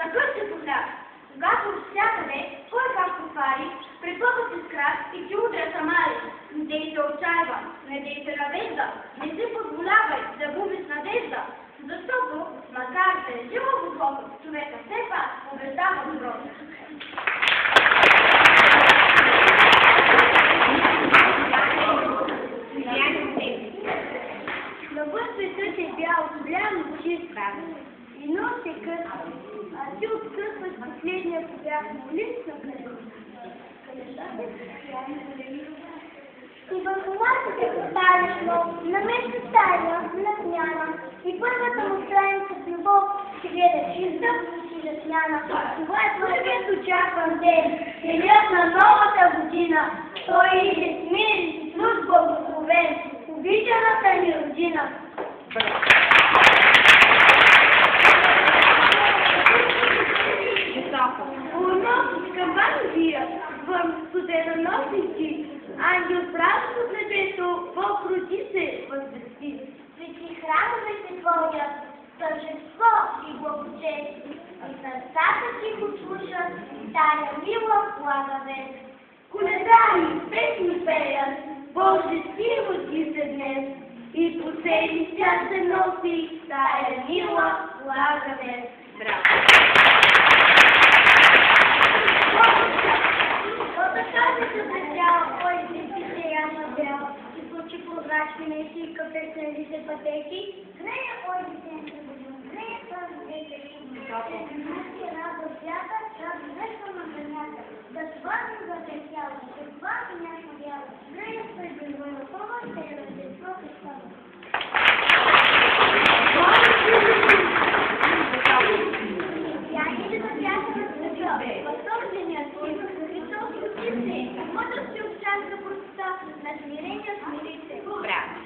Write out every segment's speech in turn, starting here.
Закъсте познат. Когато всякъде, кой както пари, преплъва се с крак и ти удря самари. Не дей се отчаива, не дей се навежда, не си позволявай да губиш надежда, защото, макар да е живо глубоко, човека все пак побеждава доброто. Навън светът е бял, голямо чист, и нощ е късно, а ти откъсваш последния побяг на улица и върху масата поставиш нов, наместо стария, на смяна, и първата му страница с любов ще гледа чиста и засмяна. Това е първият очакван ден, денят на новата година. Той иде с мир и с луд благословен, обичаната ни родина. Студеноносници, ангел правото в небето, Бог роди се възвести. Свети храмове се творят, тържество и благочестие, и сърцата ти го слушат, тая мила благовест. Коледари, песни пеят, Боже сило ти се днес, и по цели свят се носи тая мила благовест. Браво! И кафесните пътеки, грея ойдите, грея първите, и радост свята, радост вечно на земята, да свършим за тесяло, да свършим няшно дяло, грея пред Войнакова, ще разлесно и слава. Тя иде да бяха на света, възторжения си, Христос отице, мъдрост и общанска простота, на смирения смирите. Браво!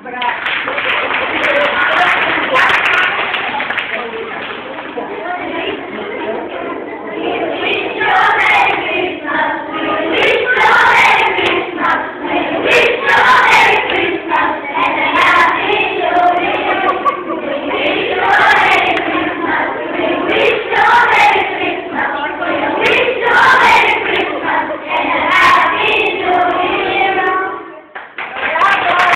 Bravo.